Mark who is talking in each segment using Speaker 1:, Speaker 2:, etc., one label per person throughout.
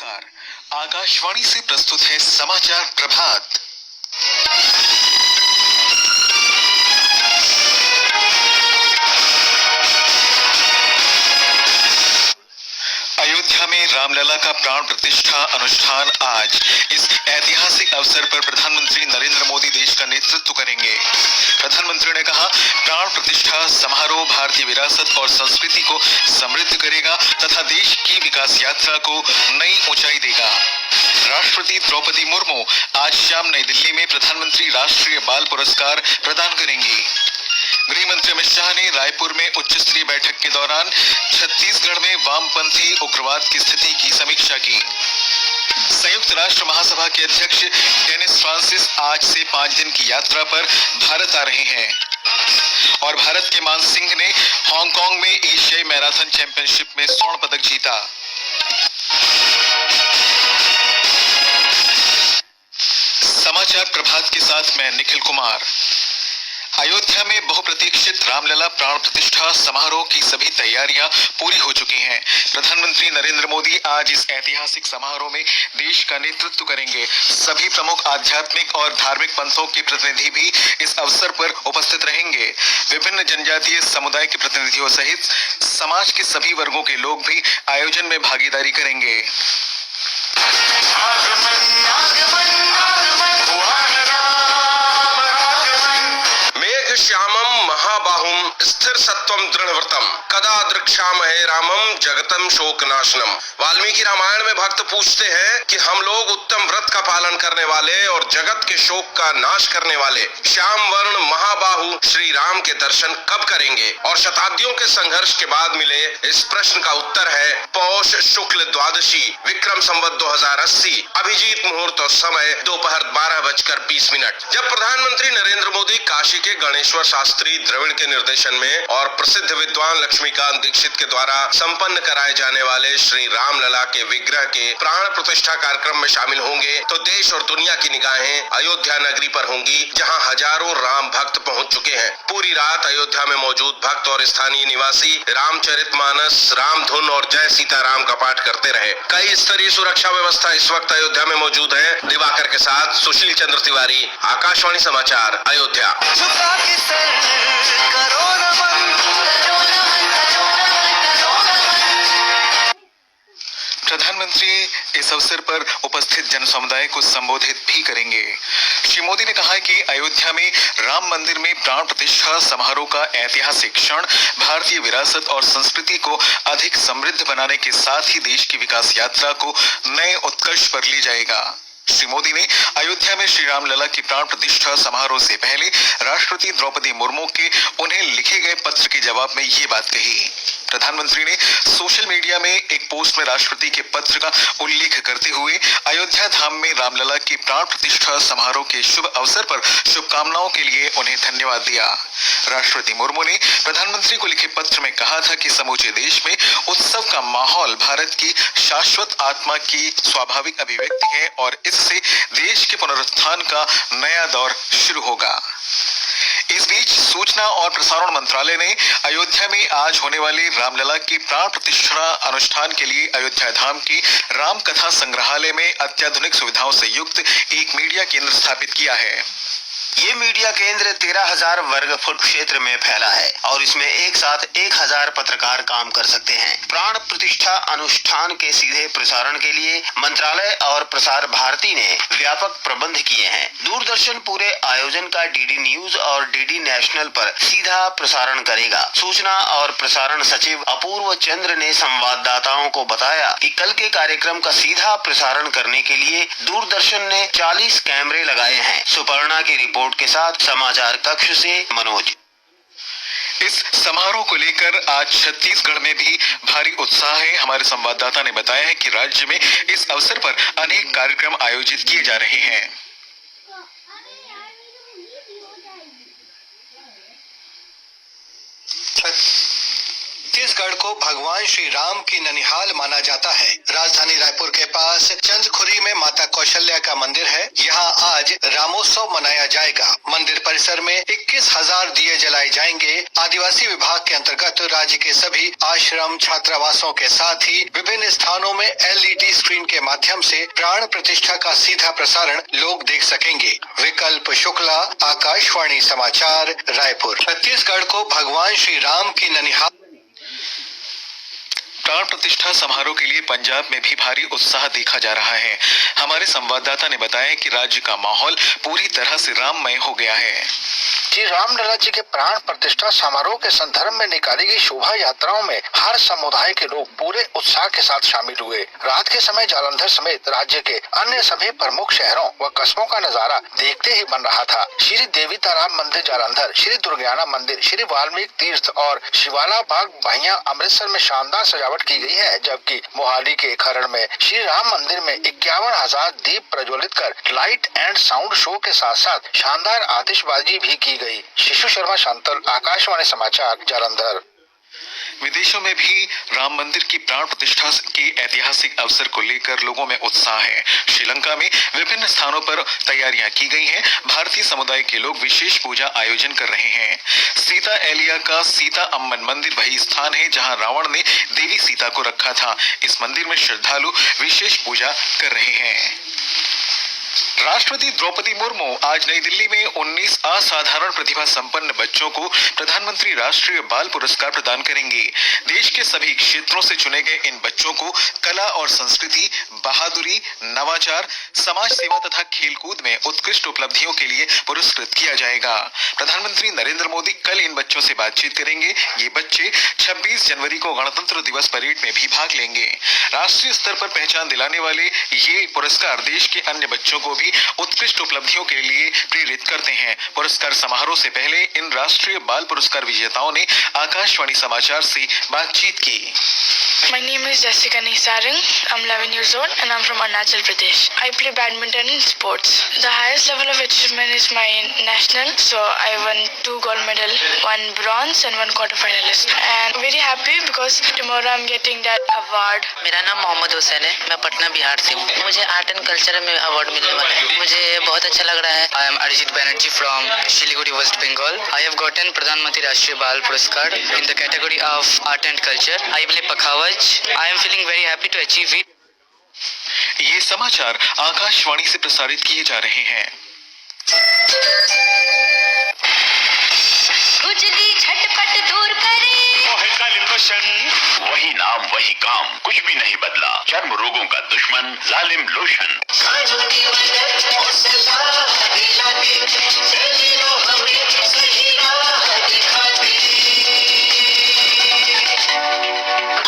Speaker 1: नमस्कार, आकाशवाणी से प्रस्तुत है समाचार प्रभात। अयोध्या में रामलला का प्राण प्रतिष्ठा अनुष्ठान आज। इस ऐतिहासिक अवसर पर प्रधानमंत्री नरेंद्र मोदी देश का नेतृत्व करेंगे। प्रधानमंत्री ने कहा, प्राण प्रतिष्ठा समारोह भारतीय विरासत और संस्कृति को समृद्ध करेगा तथा देश की विकास यात्रा को नई ऊंचाई देगा। राष्ट्रपति द्रौपदी मुर्मू आज शाम नई दिल्ली में प्रधानमंत्री राष्ट्रीय बाल पुरस्कार प्रदान करेंगी। गृह मंत्री अमित शाह ने रायपुर में उच्च स्तरीय बैठक के दौरान छत्तीसगढ़ में वामपंथी उग्रवाद की स्थिति की समीक्षा की। संयुक्त राष्ट्र महासभा के अध्यक्ष डेनिस फ्रांसिस आज से 5 दिन की यात्रा पर भारत आ रहे हैं और भारत के मान सिंह ने हांगकांग में एशियाई मैराथन चैंपियनशिप में स्वर्ण पदक जीता। समाचार प्रभात के साथ मैं निखिल कुमार। अयोध्या में बहुप्रतीक्षित रामलला प्राण प्रतिष्ठा समारोह की सभी तैयारियां पूरी हो चुकी हैं। प्रधानमंत्री नरेंद्र मोदी आज इस ऐतिहासिक समारोह में देश का नेतृत्व करेंगे। सभी प्रमुख आध्यात्मिक और धार्मिक पंथों के प्रतिनिधि भी इस अवसर पर उपस्थित रहेंगे। विभिन्न जनजातीय समुदाय के प्रतिनिधियों सहित समाज के सभी वर्गों के लोग भी आयोजन में भागीदारी करेंगे।
Speaker 2: श्यामम महाबाहुम स्थिर सत्वम दृढ़व्रतम कदा दृक्षामहे रामम जगतम शोकनाशनम। वाल्मीकि रामायण में भक्त पूछते हैं कि हम लोग उत्तम व्रत का पालन करने वाले और जगत के शोक का नाश करने वाले श्याम वर्ण महाबाहु श्री राम के दर्शन कब करेंगे। और शताब्दियों के संघर्ष के बाद मिले इस प्रश्न का उत्तर है पौष शुक्ल द्वादशी विक्रम संवत 2080 अभिजीत मुहूर्त और समय दोपहर 12:20। जब प्रधानमंत्री नरेंद्र मोदी काशी के गणेश्वर शास्त्री द्रविड़ के निर्देशन में और प्रसिद्ध विद्वान लक्ष्मीकांत दीक्षित के द्वारा संपन्न कराए जाने वाले श्री रामलला के विग्रह के प्राण प्रतिष्ठा कार्यक्रम में शामिल होंगे तो देश और दुनिया की निगाहें अयोध्या नगरी पर होंगी, जहां हजारों राम भक्त पहुंच चुके हैं। पूरी रात अयोध्या में मौजूद भक्त और स्थानीय निवासी रामचरितमानस, राम धुन और जय सीताराम का पाठ करते रहे। कई स्तरीय सुरक्षा व्यवस्था इस वक्त अयोध्या में मौजूद है। दिवाकर के साथ सुशील चंद्र तिवारी, आकाशवाणी समाचार, अयोध्या।
Speaker 1: प्रधानमंत्री इस अवसर पर उपस्थित जन समुदाय को संबोधित भी करेंगे। श्री मोदी ने कहा कि अयोध्या में राम मंदिर में प्राण प्रतिष्ठा समारोह का ऐतिहासिक क्षण भारतीय विरासत और संस्कृति को अधिक समृद्ध बनाने के साथ ही देश की विकास यात्रा को नए उत्कर्ष पर ले जाएगा। श्री मोदी ने अयोध्या में श्री रामलला की प्राण प्रतिष्ठा समारोह से पहले राष्ट्रपति द्रौपदी मुर्मू के उन्हें लिखे गए पत्र के जवाब में ये बात कही। प्रधानमंत्री ने सोशल मीडिया में एक पोस्ट में राष्ट्रपति के पत्र का उल्लेख करते हुए अयोध्या धाम में रामलला की प्राण प्रतिष्ठा समारोह के शुभ अवसर पर शुभकामनाओं के लिए उन्हें धन्यवाद दिया। राष्ट्रपति मुर्मू ने प्रधानमंत्री को लिखे पत्र में कहा था कि समूचे देश में उत्सव का माहौल भारत की शाश्वत आत्मा की स्वाभाविक अभिव्यक्ति है और इससे देश के पुनरुत्थान का नया दौर शुरू होगा। इस बीच सूचना और प्रसारण मंत्रालय ने अयोध्या में आज होने वाले रामलला की प्राण प्रतिष्ठा अनुष्ठान के लिए अयोध्या धाम की राम कथा संग्रहालय में अत्याधुनिक सुविधाओं से युक्त एक मीडिया केंद्र स्थापित किया है।
Speaker 3: ये मीडिया केंद्र 13,000 वर्ग फुट क्षेत्र में फैला है और इसमें एक साथ 1,000 पत्रकार काम कर सकते हैं। प्राण प्रतिष्ठा अनुष्ठान के सीधे प्रसारण के लिए मंत्रालय और प्रसार भारती ने व्यापक प्रबंध किए हैं। दूरदर्शन पूरे आयोजन का डीडी न्यूज और डीडी नेशनल पर सीधा प्रसारण करेगा। सूचना और प्रसारण सचिव अपूर्व चंद्र ने संवाददाताओं को बताया कि कल के कार्यक्रम का सीधा प्रसारण करने के लिए दूरदर्शन ने 40 कैमरे लगाए हैं। सुपर्णा की रिपोर्ट के साथ समाचार कक्ष से मनोज।
Speaker 1: इस समारोह को लेकर आज छत्तीसगढ़ में भी भारी उत्साह है। हमारे संवाददाता ने बताया है कि राज्य में इस अवसर पर अनेक कार्यक्रम आयोजित किए जा रहे हैं।
Speaker 4: छत्तीसगढ़ को भगवान श्री राम की ननिहाल माना जाता है। राजधानी रायपुर के पास चंदखुरी में माता कौशल्या
Speaker 5: कौशल्या का मंदिर है। यहाँ आज रामोत्सव मनाया जाएगा। मंदिर परिसर में 21,000 दिए जलाए जाएंगे। आदिवासी विभाग के अंतर्गत राज्य के सभी आश्रम, छात्रावासों के साथ ही विभिन्न स्थानों में LED स्क्रीन के माध्यम से प्राण प्रतिष्ठा का सीधा प्रसारण लोग देख सकेंगे। विकल्प शुक्ला, आकाशवाणी समाचार, रायपुर। छत्तीसगढ़ को भगवान श्री राम की ननिहाल
Speaker 1: प्राण प्रतिष्ठा समारोह के लिए पंजाब में भी भारी उत्साह देखा जा रहा है। हमारे संवाददाता ने बताया कि राज्य का माहौल पूरी तरह से राममय हो गया है।
Speaker 6: श्री रामलला जी के प्राण प्रतिष्ठा समारोह के संदर्भ में निकाली गई शोभा यात्राओं में हर समुदाय के लोग पूरे उत्साह के साथ शामिल हुए। रात के समय जालंधर समेत राज्य के अन्य सभी प्रमुख शहरों व कस्बों का नजारा देखते ही बन रहा था। श्री देवी तालाब मंदिर जालंधर, श्री दुर्गाना मंदिर, श्री वाल्मीकि तीर्थ और शिवाला बाग बहिया अमृतसर में शानदार सजावट की गई है, जबकि मोहाली के खरड़ में श्री राम मंदिर में 51,000 दीप प्रज्वलित कर लाइट एंड साउंड शो के साथ साथ शानदार आतिशबाजी भी की गई। शिशु शर्मा शांतल, आकाशवाणी समाचार, जालंधर।
Speaker 1: विदेशों में भी राम मंदिर की प्राण प्रतिष्ठा के ऐतिहासिक अवसर को लेकर लोगों में उत्साह है। श्रीलंका में विभिन्न स्थानों पर तैयारियां की गई हैं। भारतीय समुदाय के लोग विशेष पूजा आयोजन कर रहे हैं। सीता एलिया का सीता अम्मन मंदिर वही स्थान है जहां रावण ने देवी सीता को रखा था। इस मंदिर में श्रद्धालु विशेष पूजा कर रहे हैं। राष्ट्रपति द्रौपदी मुर्मू आज नई दिल्ली में 19 असाधारण प्रतिभा संपन्न बच्चों को प्रधानमंत्री राष्ट्रीय बाल पुरस्कार प्रदान करेंगे। देश के सभी क्षेत्रों से चुने गए इन बच्चों को कला और संस्कृति, बहादुरी, नवाचार, समाज सेवा तथा खेलकूद में उत्कृष्ट उपलब्धियों के लिए पुरस्कृत किया जाएगा। प्रधानमंत्री नरेंद्र मोदी कल इन बच्चों से बातचीत करेंगे। ये बच्चे 26 जनवरी को गणतंत्र दिवस परेड में भी भाग लेंगे। राष्ट्रीय स्तर पर पहचान दिलाने वाले ये पुरस्कार देश के अन्य बच्चों को भी उत्कृष्ट उपलब्धियों के लिए प्रेरित करते हैं। पुरस्कार समारोह से पहले इन राष्ट्रीय बाल पुरस्कार विजेताओं ने आकाशवाणी समाचार से बातचीत की।
Speaker 7: My name is Jessica Nisarang. I'm 11 years old and I'm from Arunachal Pradesh. I play badminton in sports. The highest level of achievement is my national. So I won 2 gold medal, 1 bronze and 1 quarter finalist. And very happy because tomorrow I'm getting that award.
Speaker 8: मेरा नाम मोहम्मद हुसैन है। मैं पटना बिहार से हूँ। मुझे art and culture में award मिलने वाला है। मुझे बहुत अच्छा लग रहा है। I am Arijit Banerjee from Siliguri, West Bengal. I have gotten प्रधान मंत्री राष्ट्रीय बाल पुरस्कार in the category of art and culture. I play pakhawaj. I am feeling very happy to achieve it.
Speaker 1: ये समाचार आकाशवाणी से प्रसारित किए जा रहे हैं।
Speaker 9: खुजली झटपट दूर करे
Speaker 10: वही नाम वही काम, कुछ भी नहीं बदला। चर्म रोगों का दुश्मन जालिम लोशन।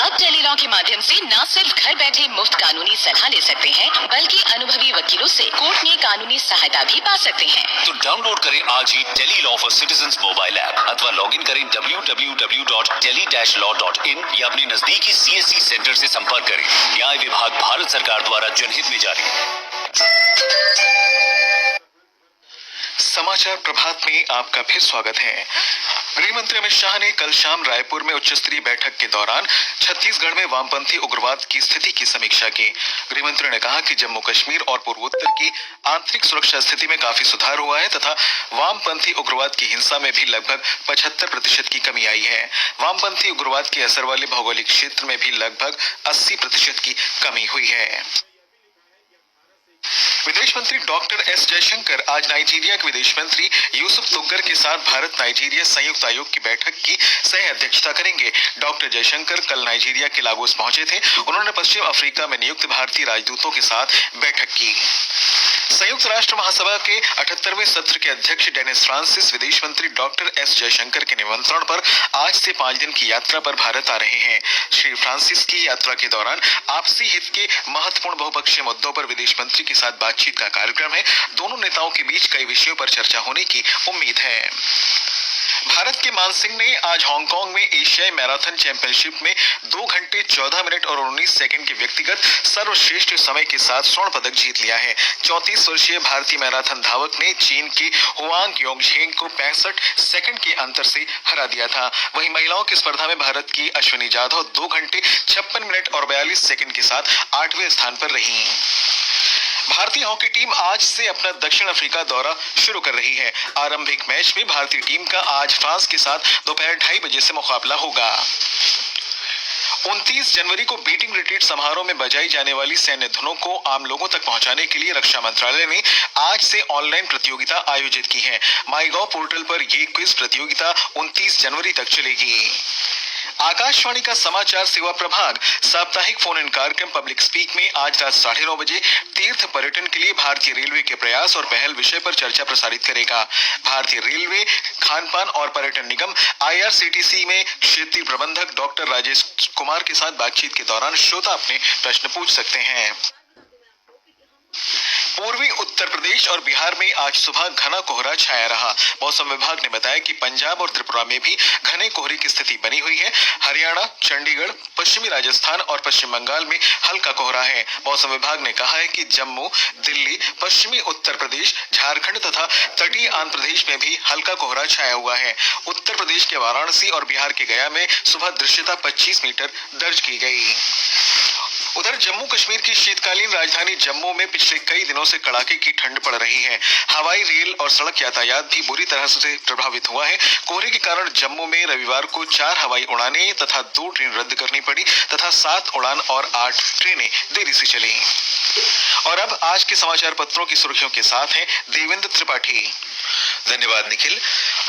Speaker 9: अब टेलीलॉ के माध्यम से न सिर्फ घर बैठे मुफ्त कानूनी सलाह ले सकते हैं, बल्कि अनुभवी वकीलों से कोर्ट में कानूनी सहायता भी पा सकते हैं।
Speaker 10: तो डाउनलोड करें आज ही Tele Law for citizens mobile app अथवा लॉग इन करें www.tele-law.in या अपने नजदीकी CSC सेंटर से संपर्क करें। न्याय विभाग भारत सरकार द्वारा जनहित में जारी।
Speaker 1: समाचार प्रभात में आपका फिर स्वागत है। गृह मंत्री अमित शाह ने कल शाम रायपुर में उच्च स्तरीय बैठक के दौरान छत्तीसगढ़ में वामपंथी उग्रवाद की स्थिति की समीक्षा की। गृह मंत्री ने कहा कि जम्मू कश्मीर और पूर्वोत्तर की आंतरिक सुरक्षा स्थिति में काफी सुधार हुआ है तथा वामपंथी उग्रवाद की हिंसा में भी लगभग 75% की कमी आई है। वामपंथी उग्रवाद के असर वाले भौगोलिक क्षेत्र में भी लगभग 80% की कमी हुई है। विदेश मंत्री डॉक्टर एस जयशंकर आज नाइजीरिया के विदेश मंत्री यूसुफ तुग्गर के साथ भारत नाइजीरिया संयुक्त आयोग की बैठक की सह अध्यक्षता करेंगे। डॉक्टर जयशंकर कल नाइजीरिया के लागोस पहुंचे थे। उन्होंने पश्चिम अफ्रीका में नियुक्त भारतीय राजदूतों के साथ बैठक की। संयुक्त राष्ट्र महासभा के 78वें सत्र के अध्यक्ष डेनिस फ्रांसिस विदेश मंत्री डॉक्टर एस जयशंकर के निमंत्रण पर आज से 5 दिन की यात्रा पर भारत आ रहे हैं। श्री फ्रांसिस की यात्रा के दौरान आपसी हित के महत्वपूर्ण बहुपक्षीय मुद्दों पर विदेश मंत्री के साथ बातचीत का कार्यक्रम है। दोनों नेताओं के बीच कई विषयों पर चर्चा होने की उम्मीद है। भारत के मान सिंह ने आज हांगकांग में एशियाई मैराथन चैंपियनशिप में 2 घंटे 14 मिनट और 19 सेकंड के व्यक्तिगत सर्वश्रेष्ठ समय के साथ स्वर्ण पदक जीत लिया है। 34 वर्षीय भारतीय मैराथन धावक ने चीन के हुआंग योंगझेंग को 65 सेकंड के अंतर से हरा दिया था। वहीं महिलाओं की स्पर्धा में भारत की अश्विनी जाधव 2 घंटे 56 मिनट और 42 सेकंड के साथ 8वें स्थान पर रही। भारतीय हॉकी टीम आज से अपना दक्षिण अफ्रीका दौरा शुरू कर रही है। आरंभिक मैच में भारतीय टीम का आज फ्रांस के साथ दोपहर 2:30 बजे से मुकाबला होगा। 29 जनवरी को बीटिंग रिट्रीट समारोह में बजाई जाने वाली सैन्य धुनों को आम लोगों तक पहुंचाने के लिए रक्षा मंत्रालय ने आज से ऑनलाइन प्रतियोगिता आयोजित की है। माईगॉव पोर्टल पर ये क्विज प्रतियोगिता 29 जनवरी तक चलेगी। आकाशवाणी का समाचार सेवा प्रभाग साप्ताहिक फोन इन कार्यक्रम पब्लिक स्पीक में आज रात 9:30 बजे तीर्थ पर्यटन के लिए भारतीय रेलवे के प्रयास और पहल विषय पर चर्चा प्रसारित करेगा। भारतीय रेलवे, खान-पान और पर्यटन निगम IRCTC में क्षेत्रीय प्रबंधक डॉक्टर राजेश कुमार के साथ बातचीत के दौरान श्रोता अपने प्रश्न पूछ सकते हैं। पूर्वी उत्तर प्रदेश और बिहार में आज सुबह घना कोहरा छाया रहा। मौसम विभाग ने बताया कि पंजाब और त्रिपुरा में भी घने कोहरे की स्थिति बनी हुई है। हरियाणा, चंडीगढ़, पश्चिमी राजस्थान और पश्चिम बंगाल में हल्का कोहरा है। मौसम विभाग ने कहा है कि जम्मू, दिल्ली, पश्चिमी उत्तर प्रदेश, झारखंड तथा तटीय आंध्र प्रदेश में भी हल्का कोहरा छाया हुआ है। उत्तर प्रदेश के वाराणसी और बिहार के गया में सुबह दृश्यता 25 मीटर दर्ज की गई। उधर जम्मू कश्मीर की शीतकालीन राजधानी जम्मू में पिछले कई दिनों से कड़ाके की ठंड पड़ रही है। हवाई, रेल और सड़क यातायात भी बुरी तरह से प्रभावित हुआ है। कोहरे के कारण जम्मू में रविवार को 4 हवाई उड़ानें तथा 2 ट्रेन रद्द करनी पड़ी तथा 7 उड़ान और 8 ट्रेनें देरी से चली। और अब आज के समाचार पत्रों की सुर्खियों के साथ हैं देवेंद्र त्रिपाठी।
Speaker 11: धन्यवाद निखिल।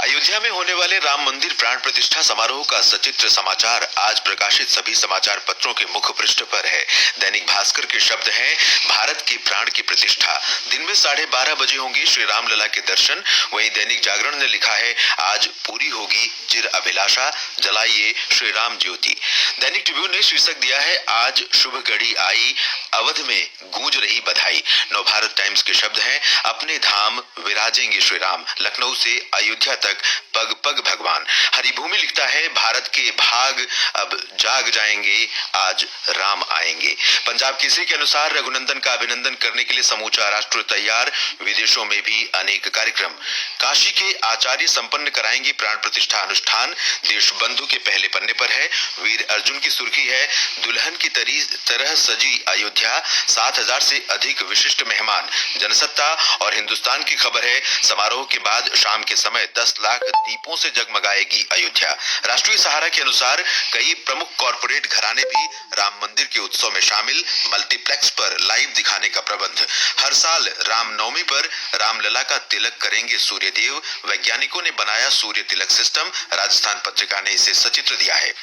Speaker 11: अयोध्या में होने वाले राम मंदिर प्राण प्रतिष्ठा समारोह का सचित्र समाचार आज प्रकाशित सभी समाचार पत्रों के मुख्य पृष्ठ पर है। दैनिक भास्कर के शब्द हैं, भारत के प्राण की प्रतिष्ठा, दिन में 12:30 बजे होंगे श्री राम लला के दर्शन। वहीं दैनिक जागरण ने लिखा है, आज पूरी होगी चिर अभिलाषा, जलाइए श्री राम ज्योति। दैनिक ट्रिब्यून ने शीर्षक दिया है, आज शुभ घड़ी आई, अवध में गूंज रही बधाई। नवभारत टाइम्स के शब्द हैं, अपने धाम विराजेंगे श्री राम, लखनऊ से अयोध्या तक पग पग भगवान। हरिभूमि लिखता है, भारत के भाग अब जाग जाएंगे, आज राम आएंगे। पंजाब केसरी के अनुसार रघुनंदन का अभिनंदन करने के लिए समूचा राष्ट्र तैयार, विदेशों में भी अनेक कार्यक्रम। काशी के आचार्य संपन्न कराएंगे प्राण प्रतिष्ठा अनुष्ठान, देश बंधु के पहले पन्ने पर है। वीर अर्जुन की सुर्खी है, दुल्हन की तरह सजी अयोध्या, 7000 से अधिक विशिष्ट मेहमान। जनसत्ता और हिंदुस्तान की खबर है, समारोह के बाद शाम के समय 10 लाख दीपों से जगमगाएगी अयोध्या। राष्ट्रीय सहारा के अनुसार कई प्रमुख कॉर्पोरेट घराने भी राम मंदिर के उत्सव में शामिल, मल्टीप्लेक्स पर लाइव दिखाने का प्रबंध। हर साल रामनवमी पर रामलला का तिलक करेंगे सूर्यदेव, वैज्ञानिकों ने बनाया सूर्य तिलक सिस्टम, राजस्थान पत्रिका ने इसे सचित्र दिया है।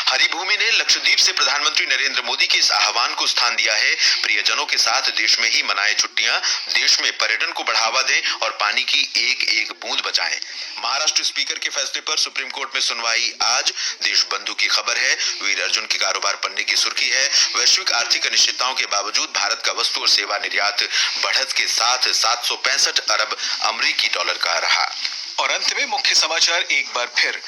Speaker 11: हरिभूमि ने लक्षद्वीप से प्रधानमंत्री नरेंद्र मोदी के इस आह्वान को स्थान दिया है, प्रियजनों के साथ देश में ही मनाएं छुट्टियां, देश में पर्यटन को बढ़ावा दें और पानी की एक एक बूंद बचाएं। महाराष्ट्र स्पीकर के फैसले पर सुप्रीम कोर्ट में सुनवाई आज, देश बंधु की खबर है। वीर अर्जुन के कारोबार पन्ने की सुर्खी है, वैश्विक आर्थिक अनिश्चितताओं के बावजूद भारत का वस्तु और सेवा निर्यात बढ़त के साथ 765 अरब अमेरिकी डॉलर का रहा।
Speaker 1: और अंत में मुख्य समाचार एक बार फिर।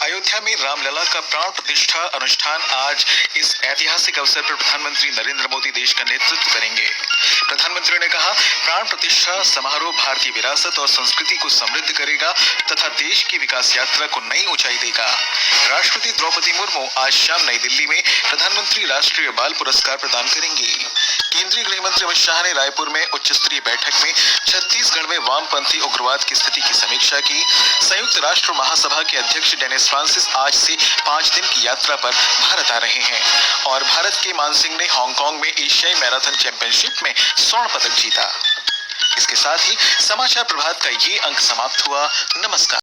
Speaker 1: अयोध्या में रामलला का प्राण प्रतिष्ठा अनुष्ठान आज। इस ऐतिहासिक अवसर पर प्रधानमंत्री नरेंद्र मोदी देश का नेतृत्व करेंगे। प्रधानमंत्री ने कहा, प्राण प्रतिष्ठा समारोह भारतीय विरासत और संस्कृति को समृद्ध करेगा तथा देश की विकास यात्रा को नई ऊंचाई देगा। राष्ट्रपति द्रौपदी मुर्मू आज शाम नई दिल्ली में प्रधानमंत्री राष्ट्रीय बाल पुरस्कार प्रदान करेंगे। केंद्रीय गृह मंत्री अमित शाह ने रायपुर में उच्च स्तरीय बैठक में छत्तीसगढ़ में वामपंथी उग्रवाद की स्थिति की समीक्षा की। संयुक्त राष्ट्र महासभा के अध्यक्ष डेनिस फ्रांसिस आज से 5 दिन की यात्रा पर भारत आ रहे हैं। और भारत के मानसिंह ने हांगकांग में एशियाई मैराथन चैंपियनशिप में स्वर्ण पदक जीता। इसके साथ ही समाचार प्रभात का ये अंक समाप्त हुआ। नमस्कार।